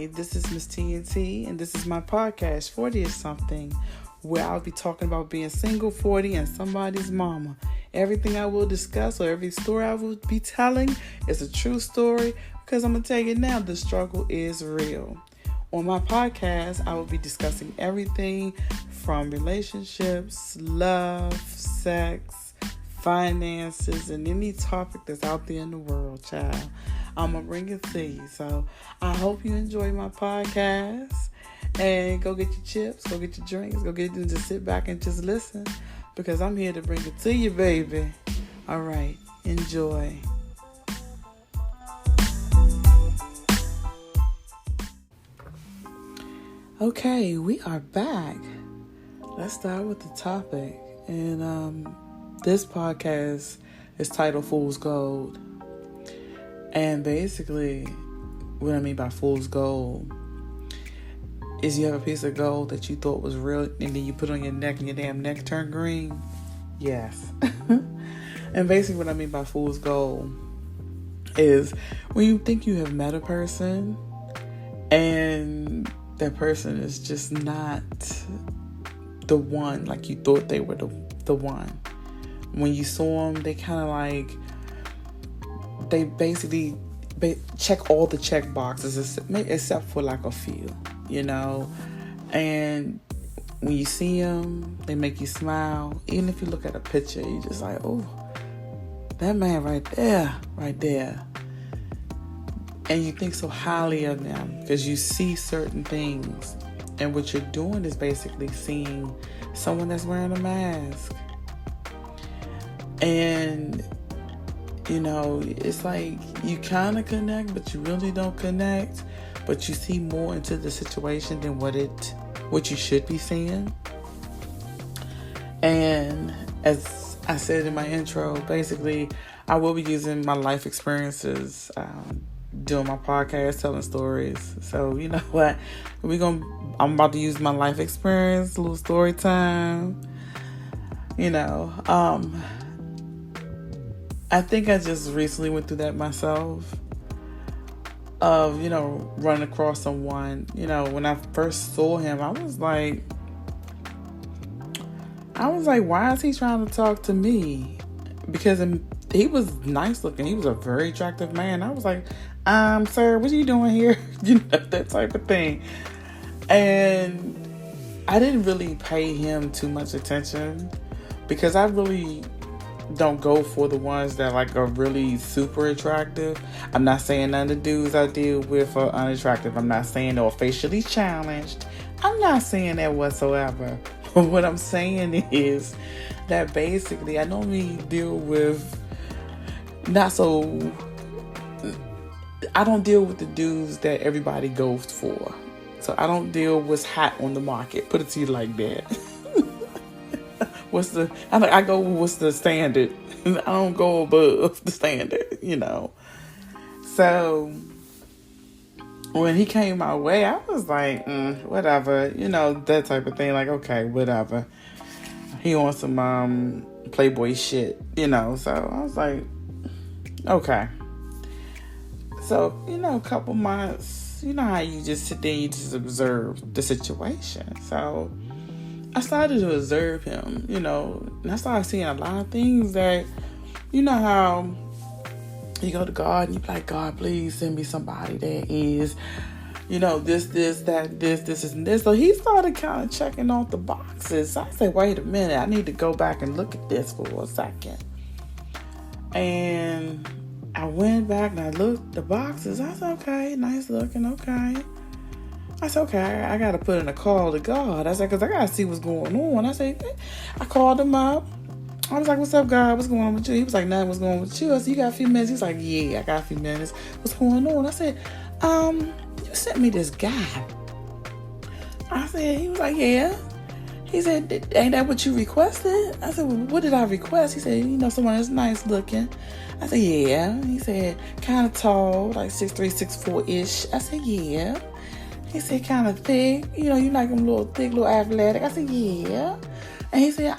Hi, this is Miss TNT, and this is my podcast, 40 is Something, where I'll be talking about being single, 40, and somebody's mama. Everything I will discuss or every story I will be telling is a true story, because I'm going to tell you now, the struggle is real. On my podcast, I will be discussing everything from relationships, love, sex, finances, and any topic that's out there in the world, child. I'm going to bring it to you. So I hope you enjoy my podcast. And go get your chips, go get your drinks, go get them, just sit back and just listen. Because I'm here to bring it to you, baby. All right. Enjoy. Okay, we are back. Let's start with the topic. And this podcast is titled Fool's Gold. And basically, what I mean by fool's gold is you have a piece of gold that you thought was real, and then you put it on your neck and your damn neck turned green. Yes. And basically what I mean by fool's gold is when you think you have met a person and that person is just not the one like you thought they were the one. When you saw them, they kind of like, they basically check all the check boxes except for like a few, you know. And when you see them, they make you smile. Even if you look at a picture, you're just like, oh, that man right there. And you think so highly of them because you see certain things. And what you're doing is basically seeing someone that's wearing a mask. And you know, it's like you kind of connect, but you really don't connect. But you see more into the situation than what you should be seeing. And as I said in my intro, basically, I will be using my life experiences, doing my podcast, telling stories. So you know what, I'm about to use my life experience, a little story time. You know, I think I just recently went through that myself of, you know, running across someone. You know, when I first saw him, I was like, why is he trying to talk to me? Because he was nice looking. He was a very attractive man. I was like, sir, what are you doing here? You know, that type of thing. And I didn't really pay him too much attention because I really don't go for the ones that like are really super attractive. I'm not saying none of the dudes I deal with are unattractive. I'm not saying they're facially challenged. I'm not saying that whatsoever. But what I'm saying is that basically I normally deal with I don't deal with the dudes that everybody goes for. So I don't deal with what's hot on the market. Put it to you like that. I go with what's the standard. I don't go above the standard, you know. So when he came my way, I was like, whatever, you know, that type of thing. Like, okay, whatever. He on some Playboy shit, you know. So I was like, okay. So, you know, a couple months, you know how you just sit there and you just observe the situation. So I started to observe him, you know, and I started seeing a lot of things that, you know how you go to God and you be like, God, please send me somebody that is, you know, this, that, this, and this. So he started kind of checking off the boxes. So I said, wait a minute, I need to go back and look at this for a second. And I went back and I looked at the boxes. I said, okay, nice looking, okay. I said, okay, I got to put in a call to God. I said, because I got to see what's going on. I said, I called him up. I was like, what's up, God? What's going on with you? He was like, nothing, what's going on with you? I said, you got a few minutes? He was like, yeah, I got a few minutes. What's going on? I said, you sent me this guy. I said, he was like, yeah. He said, ain't that what you requested? I said, well, what did I request? He said, you know, someone that's nice looking. I said, yeah. He said, kind of tall, like 6'3", 6'4"-ish. I said, yeah. He said, kind of thick. You know, you like them little thick, little athletic. I said, yeah. And he said,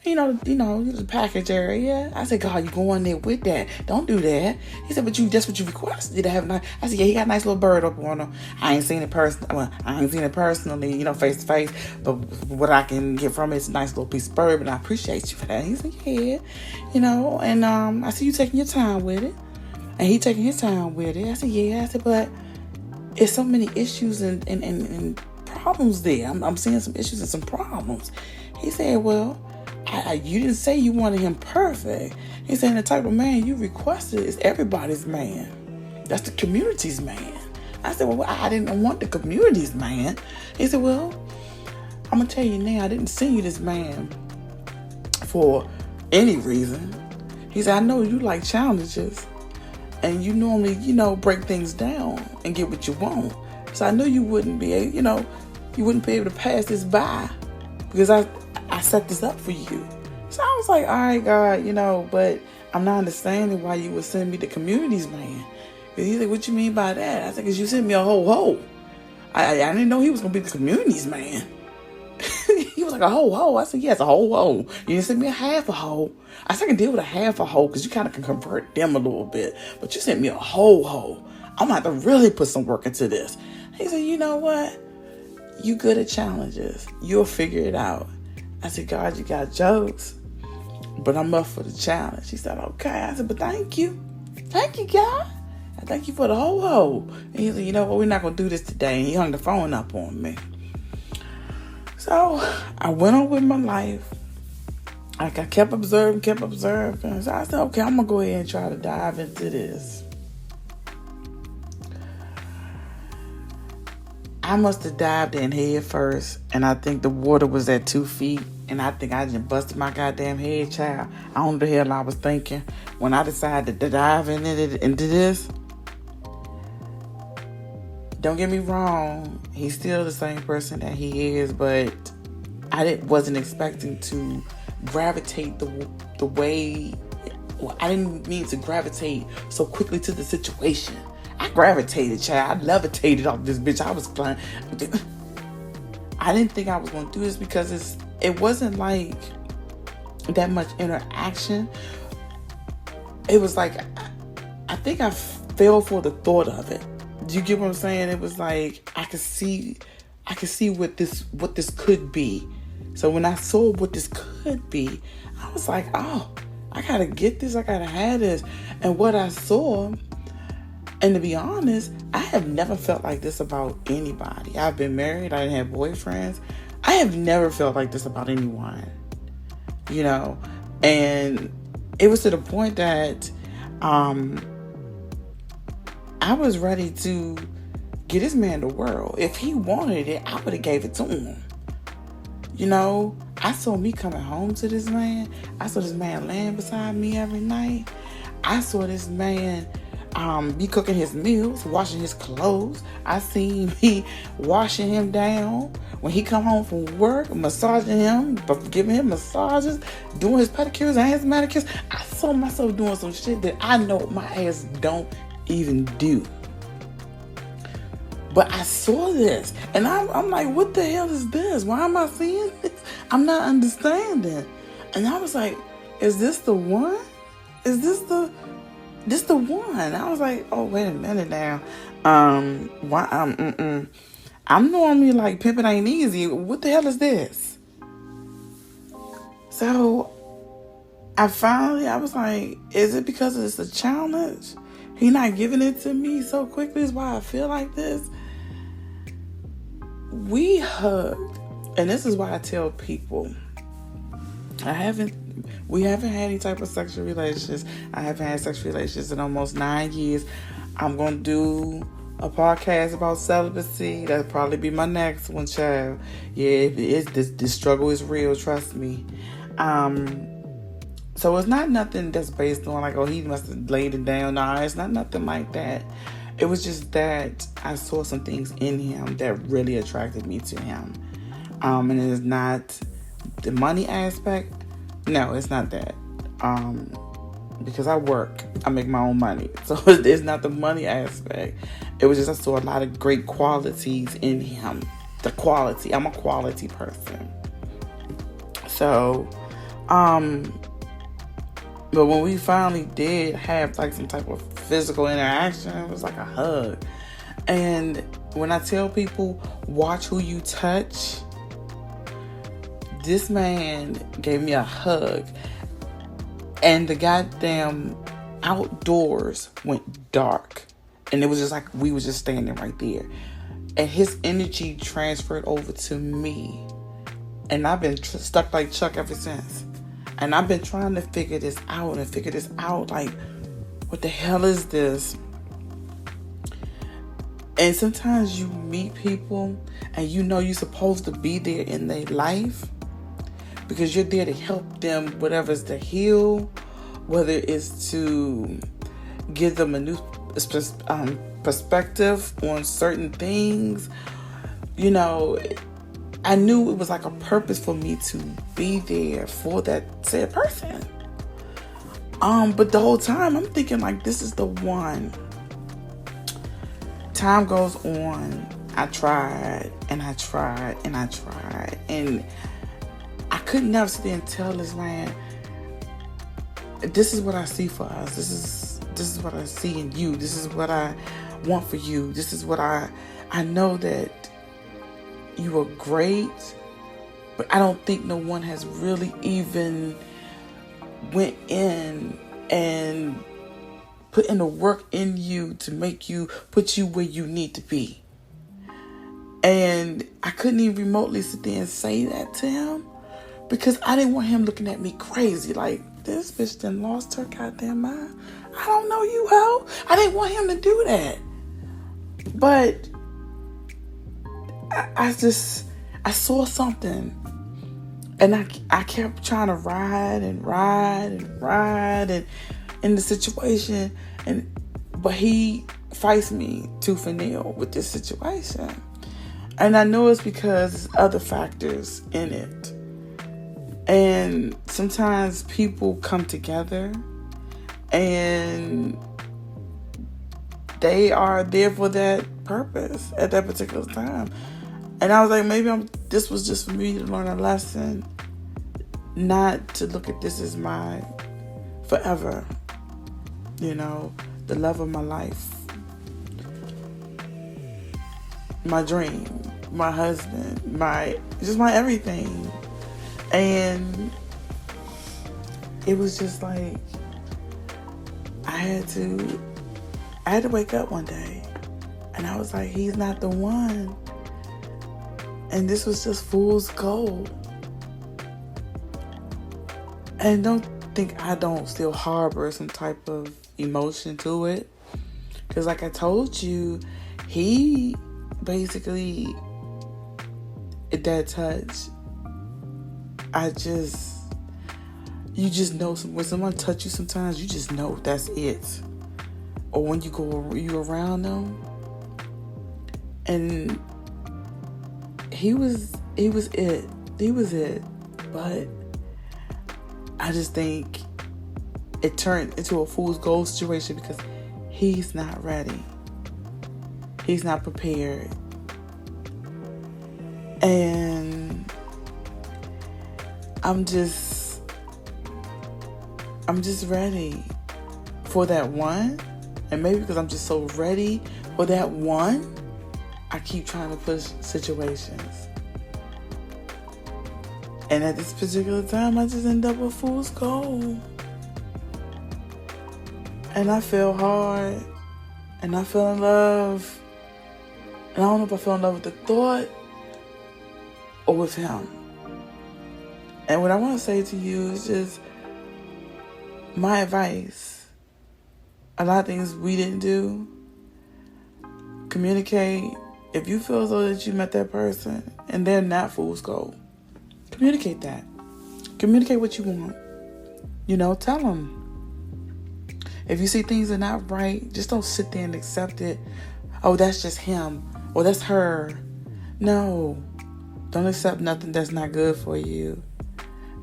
the package area. I said, God, you go in there with that. Don't do that. He said, but that's what you requested to have. I said, yeah, he got a nice little bird up on him. I ain't seen it personally, face to face. But what I can get from it is a nice little piece of bird, and I appreciate you for that. He said, yeah, and I see you taking your time with it. And he taking his time with it. I said, yeah. I said, but it's so many issues and problems there. I'm seeing some issues and some problems. He said, well, you didn't say you wanted him perfect. He said, the type of man you requested is everybody's man. That's the community's man. I said, well, I didn't want the community's man. He said, well, I'm going to tell you now, I didn't send you this man for any reason. He said, I know you like challenges. And you normally, break things down and get what you want. So I knew you wouldn't be able, you wouldn't be able to pass this by because I set this up for you. So I was like, all right, God, but I'm not understanding why you would send me the community's man. Because he's like, what you mean by that? I said, because you sent me a whole hoe. I didn't know he was going to be the community's man. He was like, a whole hoe. I said, yes, a whole hoe. You didn't send me a half a hoe. I said, I can deal with a half a hoe because you kind of can convert them a little bit. But you sent me a whole hoe. I'm going to have to really put some work into this. He said, you know what? You good at challenges. You'll figure it out. I said, God, you got jokes, but I'm up for the challenge. He said, okay. I said, but thank you. Thank you, God. I thank you for the whole hoe. And he said, you know what? We're not going to do this today. And he hung the phone up on me. So I went on with my life. I kept observing. So I said, okay, I'm going to go ahead and try to dive into this. I must have dived in head first, and I think the water was at 2 feet, and I think I just busted my goddamn head, child. I don't know the hell I was thinking when I decided to dive into this. Don't get me wrong, he's still the same person that he is, but I wasn't expecting to gravitate the way. Well, I didn't mean to gravitate so quickly to the situation. I gravitated, child. I levitated off this bitch. I was flying. I didn't think I was going to do this because it wasn't like that much interaction. It was like, I think I fell for the thought of it. Do you get what I'm saying? It was like, I could see what this could be. So when I saw what this could be, I was like, oh, I got to get this. I got to have this. And what I saw, and to be honest, I have never felt like this about anybody. I've been married. I didn't have boyfriends. I have never felt like this about anyone, and it was to the point that I was ready to get this man the world. If he wanted it, I would have gave it to him. I saw me coming home to this man. I saw this man laying beside me every night. I saw this man be cooking his meals, washing his clothes. I seen me washing him down when he come home from work, massaging him, giving him massages, doing his pedicures and his manicures. I saw myself doing some shit that I know my ass don't even do. But I saw this, and I'm like, what the hell is this? Why am I seeing this? I'm not understanding. And I was like, is this the one? Is this the one? I was like, oh, wait a minute now. Why? I'm normally like, pimping ain't easy. What the hell is this? So I was like, is it because it's a challenge? He not giving it to me so quickly is why I feel like this. We hugged, and this is why I tell people, we haven't had any type of sexual relations. I haven't had sexual relations in almost 9 years. I'm going to do a podcast about celibacy. That'll probably be my next one, child. Yeah, this struggle is real, trust me. So it's not nothing that's based on like, oh, he must have laid it down. No, it's not nothing like that. It was just that I saw some things in him that really attracted me to him. And it is not the money aspect. No, it's not that. Because I work. I make my own money. So it's not the money aspect. It was just I saw a lot of great qualities in him. The quality. I'm a quality person. So But when we finally did have like some type of physical interaction, it was like a hug. And when I tell people, watch who you touch, this man gave me a hug. And the goddamn outdoors went dark. And it was just like we was just standing right there. And his energy transferred over to me. And I've been stuck like Chuck ever since. And I've been trying to figure this out. Like, what the hell is this? And sometimes you meet people and you know you're supposed to be there in their life because you're there to help them, whatever it's to heal, whether it's to give them a new perspective on certain things. You know, I knew it was like a purpose for me to be there for that said person. But the whole time I'm thinking like, this is the one. Time goes on. I tried and I tried and I tried. And I could never sit there and tell this man, this is what I see for us. This is what I see in you. This is what I want for you. This is what I know that you are great, but I don't think no one has really even went in and put in the work in you to make you, put you where you need to be. And I couldn't even remotely sit there and say that to him because I didn't want him looking at me crazy like, this bitch done lost her goddamn mind. I don't know you, hoe. I didn't want him to do that. But I saw something, and I kept trying to ride in the situation, but he fights me tooth and nail with this situation, and I know it's because there's other factors in it, and sometimes people come together, and they are there for that purpose at that particular time. And I was like, maybe this was just for me to learn a lesson, not to look at this as my forever, you know, the love of my life, my dream, my husband, just my everything. And it was just like, I had to wake up one day and I was like, he's not the one. And this was just fool's gold. And don't think I don't still harbor some type of emotion to it. Because like I told you, he basically, at that touch, you just know, when someone touch you sometimes, you just know that's it. Or when you around them. And he was it. But I just think it turned into a fool's gold situation because he's not ready. He's not prepared. And I'm just ready for that one. And maybe because I'm just so ready for that one, I keep trying to push situations. And at this particular time, I just end up with fool's gold. And I feel hard. And I fell in love. And I don't know if I fell in love with the thought or with him. And what I want to say to you is just my advice. A lot of things we didn't do. Communicate. If you feel as though that you met that person and they're not fool's gold, communicate that. Communicate what you want. You know, tell them. If you see things are not right, just don't sit there and accept it. Oh, that's just him. Or that's her. No. Don't accept nothing that's not good for you.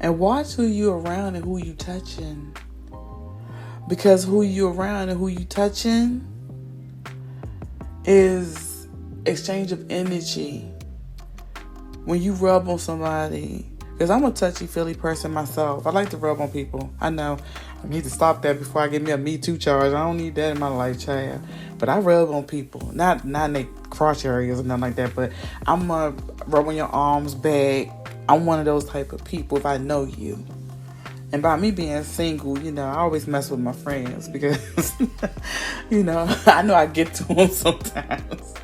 And watch who you around and who you touching. Because who you around and who you touching is exchange of energy. When you rub on somebody, Because I'm a touchy-feely person myself. I like to rub on people. I know I need to stop that before I get me a Me Too charge. I don't need that in my life, child. But I rub on people. Not in their crotch areas or nothing like that. But I'm going to rub on your arms, back. I'm one of those type of people if I know you. And by me being single, I always mess with my friends because, I know I get to them sometimes.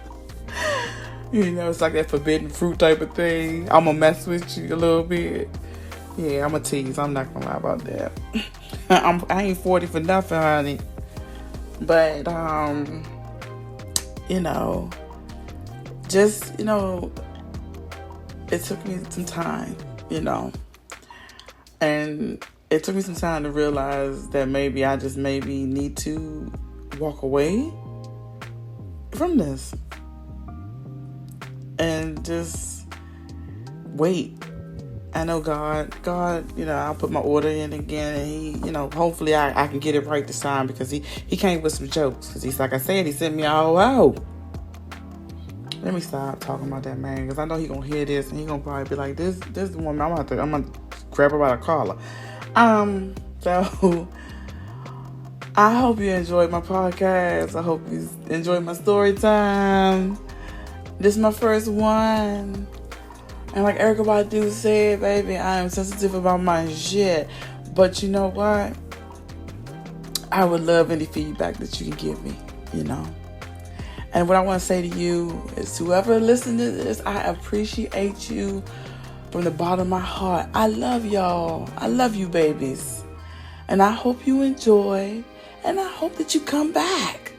It's like that forbidden fruit type of thing. I'm going to mess with you a little bit. Yeah, I'm a tease. I'm not going to lie about that. I ain't 40 for nothing, honey. But, it took me some time, And it took me some time to realize that maybe I just need to walk away from this. And just wait. I know God, I'll put my order in again, and he, hopefully I can get it right this time, because he came with some jokes. Because he's, like I said, he sent me out. Let me stop talking about that man, because I know he gonna hear this, and he gonna probably be like, this woman, I'm gonna grab her by the collar. So I hope you enjoyed my podcast. I hope you enjoyed my story time. This is my first one. And like Erykah Badu said, baby, I am sensitive about my shit. But you know what? I would love any feedback that you can give me, And what I want to say to you is, whoever listened to this, I appreciate you from the bottom of my heart. I love y'all. I love you, babies. And I hope you enjoy. And I hope that you come back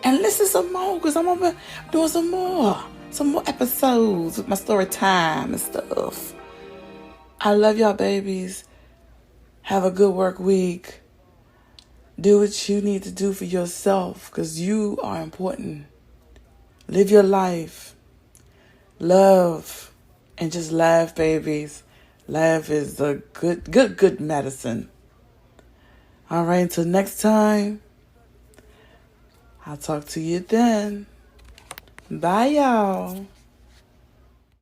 and listen some more, because I'm going to be doing some more episodes with my story time and stuff. I love y'all, babies. Have a good work week. Do what you need to do for yourself, because you are important. Live your life. Love. And just laugh, babies. Laugh is the good medicine. All right, until next time. I'll talk to you then. Bye, y'all.